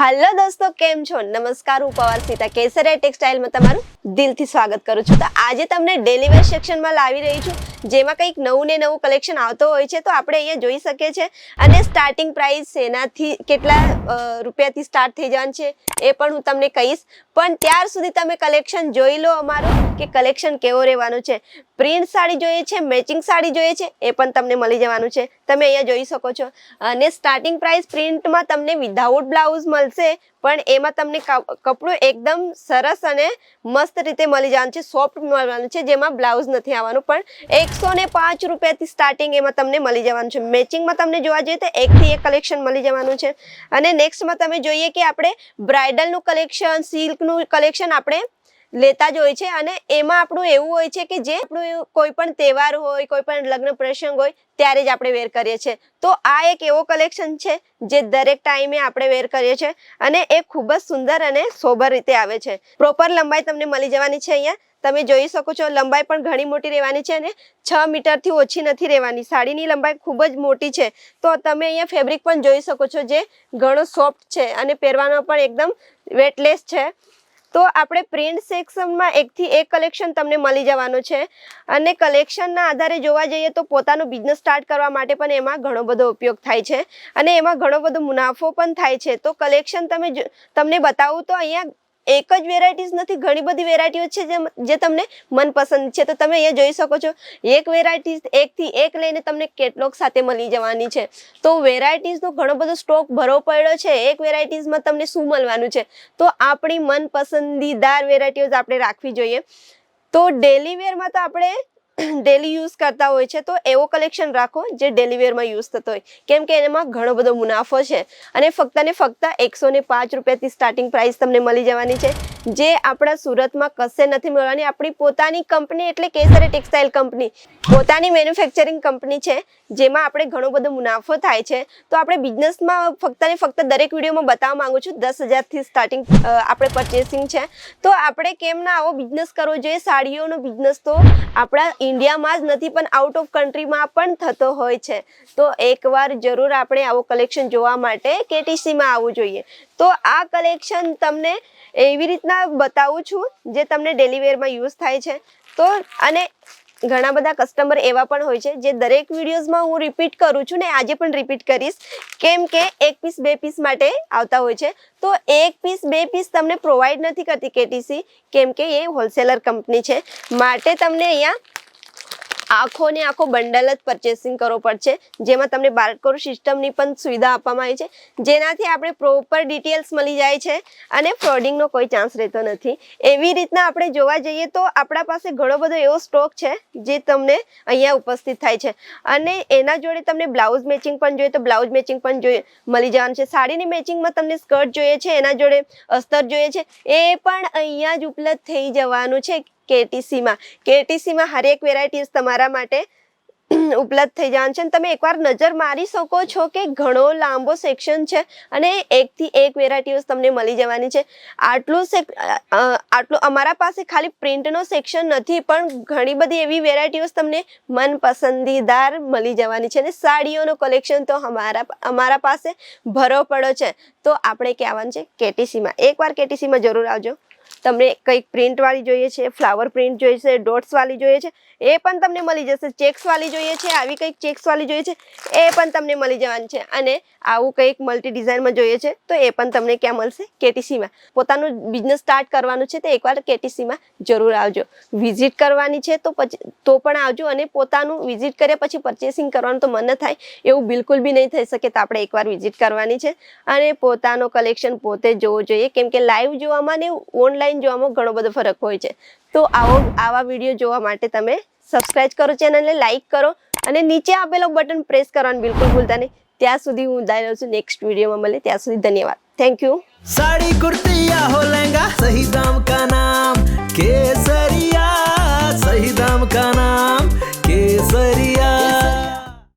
Hello दोस्तों केम छो नमस्कार हूँ पवार सीता केसरिया टेक्सटाइल में तमाરું દિલથી સ્વાગત કરું છું। તો આજે તમને ડેલી વેર સેક્શનમાં લાવી રહી છું, જેમાં કંઈક નવું ને નવું કલેક્શન આવતો હોય છે તો આપણે અહીંયા જોઈ શકીએ છે। અને સ્ટાર્ટિંગ પ્રાઇસ એનાથી કેટલા રૂપિયાથી સ્ટાર્ટ થઈ જવાનું છે એ પણ હું તમને કહીશ, પણ ત્યાર સુધી તમે કલેક્શન જોઈ લો અમારું કે કલેક્શન કેવો રહેવાનું છે। પ્રિન્ટ સાડી જોઈએ છે, મેચિંગ સાડી જોઈએ છે એ પણ તમને મળી જવાનું છે, તમે અહીંયા જોઈ શકો છો। અને સ્ટાર્ટિંગ પ્રાઇસ પ્રિન્ટમાં તમને વિધાઉટ બ્લાઉઝ મળશે, પણ એમાં તમને કપડું એકદમ સરસ અને મસ્ત રીતે મળી જવાનું છે, સોફ્ટ મળવાનું છે, જેમાં બ્લાઉઝ નથી આવવાનું। પણ 105 રૂપિયાથી સ્ટાર્ટિંગ એમાં તમને મળી જવાનું છે। મેચિંગમાં તમને જોવા જઈએ તો એકથી એક કલેક્શન મળી જવાનું છે। અને નેક્સ્ટમાં તમે જોઈએ કે આપણે બ્રાઇડલનું કલેક્શન, સિલ્કનું કલેક્શન આપણે લેતા જ હોય છે, અને એમાં આપણું એવું હોય છે કે જે આપણું કોઈ પણ તહેવાર હોય, કોઈ પણ લગ્ન પ્રસંગ હોય ત્યારે જ આપણે વેર કરીએ છીએ। તો આ એક એવો કલેક્શન છે જે દરેક ટાઈમે આપણે વેર કરીએ છીએ અને એ ખૂબ જ સુંદર અને સોબર રીતે આવે છે। પ્રોપર લંબાઈ તમને મળી જવાની છે। અહીંયા તમે જોઈ શકો છો લંબાઈ પણ ઘણી મોટી રહેવાની છે અને 6 મીટરથી ઓછી નથી રહેવાની। સાડીની લંબાઈ ખૂબ જ મોટી છે, તો તમે અહીંયા ફેબ્રિક પણ જોઈ શકો છો જે ઘણો સોફ્ટ છે અને પહેરવાનો પણ એકદમ વેટલેસ છે। તો આપણે પ્રિન્ટ સેક્શનમાં એકથી એક કલેક્શન તમને મળી જવાનું છે, અને કલેક્શનના આધારે જોવા જઈએ તો પોતાનો બિઝનેસ સ્ટાર્ટ કરવા માટે પણ એમાં ઘણો બધો ઉપયોગ થાય છે અને એમાં ઘણો બધો મુનાફો પણ થાય છે। તો કલેક્શન તમને બતાવું તો અહીંયા એક જ વેરાયટીઝ નથી, ઘણી બધી વેરાયટીઓ છે જે તમને મનપસંદ છે। તો તમે અહીંયા જોઈ શકો છો એક વેરાયટીઝ એકથી એક લઈને તમને કેટલોગ સાથે મળી જવાની છે। તો વેરાયટીઝનો ઘણો બધો સ્ટોક ભરવો પડ્યો છે, એક વેરાયટીઝમાં તમને શું મળવાનું છે, તો આપણી મનપસંદીદાર વેરાયટીઓ આપણે રાખવી જોઈએ। તો ડેલી વેરમાં તો આપણે ડેલી યુઝ કરતા હોય છે, તો એવો કલેક્શન રાખો જે ડેલી વેરમાં યુઝ થતો હોય, કેમ કે એમાં ઘણો બધો મુનાફો છે અને ફક્ત ને ફક્ત 105 રૂપિયાથી સ્ટાર્ટિંગ પ્રાઇસ તમને મળી જવાની છે, જે આપણા સુરતમાં કશે નથી મળવાની। આપણી પોતાની કંપની એટલે કેસરિયા ટેક્સટાઇલ કંપની પોતાની મેન્યુફેક્ચરિંગ કંપની છે, જેમાં આપણે ઘણો બધો મુનાફો થાય છે। તો આપણે બિઝનેસમાં ફક્ત ને ફક્ત દરેક વિડીયોમાં બતાવવા માંગુ છું 10,000થી સ્ટાર્ટિંગ આપણે પરચેસિંગ છે। તો આપણે કેમ ના આવો બિઝનેસ કરવો જોઈએ? સાડીઓનો બિઝનેસ તો આપણા ઇન્ડિયામાં જ નથી પણ આઉટ ઓફ કન્ટ્રીમાં પણ થતો હોય છે। તો એકવાર જરૂર આપણે આવો કલેક્શન જોવા માટે કેટીસીમાં આવવું જોઈએ। તો આ કલેક્શન તમને એવી રીતના બતાવું છું જે તમને ડેલી વેરમાં યુઝ થાય છે। તો અને ઘણા બધા કસ્ટમર એવા પણ હોય છે જે દરેક વિડીયોઝમાં હું રિપીટ કરું છું ને આજે પણ રિપીટ કરીશ, કેમ કે 1 પીસ 2 પીસ માટે આવતા હોય છે। તો 1 પીસ 2 પીસ તમને પ્રોવાઈડ નથી કરતી કેટીસી, કેમ કે એ હોલસેલર કંપની છે, માટે તમને અહીંયા આખો ને આખો બંડલ જ પરચેસિંગ કરવો પડશે, જેમાં તમને બારકોડ સિસ્ટમની પણ સુવિધા આપવામાં આવી છે, જેનાથી આપણે પ્રોપર ડિટેલ્સ મળી જાય છે અને ફ્રોડિંગનો કોઈ ચાન્સ રહેતો નથી। એવી રીતના આપણે જોવા જઈએ તો આપણા પાસે ઘણો બધો એવો સ્ટોક છે જે તમને અહીંયા ઉપસ્થિત થાય છે, અને એના જોડે તમને બ્લાઉઝ મેચિંગ પણ જોઈએ તો બ્લાઉઝ મેચિંગ પણ મળી જવાનું છે। સાડીની મેચિંગમાં તમને સ્કર્ટ જોઈએ છે, એના જોડે અસ્તર જોઈએ છે, એ પણ અહીંયા જ ઉપલબ્ધ થઈ જવાનું છે કેટીસીમાં હરેક વેરાયટીઝ તમારા માટે ઉપલબ્ધ થઈ જવાનું છે। તમે એકવાર નજર મારી શકો છો કે ઘણો લાંબો સેક્શન છે અને એકથી એક વેરાયટીઝ તમને મળી જવાની છે। આટલું અમારા પાસે ખાલી પ્રિન્ટનો સેક્શન નથી, પણ ઘણી બધી એવી વેરાયટીઝ તમને મનપસંદીદાર મળી જવાની છે, અને સાડીઓનો કલેક્શન તો અમારા પાસે ભરો પડ્યો છે। તો આપણે ક્યાં આવવાનું છે? કેટીસીમાં। એકવાર કેટીસીમાં જરૂર આવજો। તમને કંઈક પ્રિન્ટવાળી જોઈએ છે, ફ્લાવર પ્રિન્ટ જોઈએ છે, ડોટ્સવાળી જોઈએ છે, એ પણ તમને મળી જશે। ચેક્સવાળી જોઈએ છે, આવી કંઈક ચેક્સવાળી જોઈએ છે, એ પણ તમને મળી જવાની છે, અને આવું કંઈક મલ્ટી ડિઝાઇનમાં જોઈએ છે તો એ પણ તમને ક્યાં મળશે? કેટીસીમાં। પોતાનું બિઝનેસ સ્ટાર્ટ કરવાનું છે તો એકવાર કેટીસીમાં જરૂર આવજો। વિઝિટ કરવાની છે તો પણ આવજો, અને પોતાનું વિઝિટ કર્યા પછી પરચેસિંગ કરવાનું તો મન ન થાય એવું બિલકુલ બી નહીં થઈ શકે, તો આપણે એકવાર વિઝિટ કરવાની છે અને પોતાનો કલેક્શન પોતે જોવો જોઈએ, કેમ કે લાઈવ જોવામાં ને ઓનલાઈન જોવામાં ઘણો બધો ફરક હોય છે। તો આવા વિડીયો જોવા માટે તમે સબસ્ક્રાઇબ કરો, ચેનલને લાઈક કરો અને નીચે આપેલો બટન પ્રેસ કરવાનું બિલકુલ ભૂલતા નહીં। ત્યાં સુધી હું વિદાય લઉં છું, નેક્સ્ટ વિડીયોમાં મળે ત્યાં સુધી ધન્યવાદ, થેન્ક યુ। साड़ी कुर्ती या हो लहंगा, सही दाम का नाम केसर।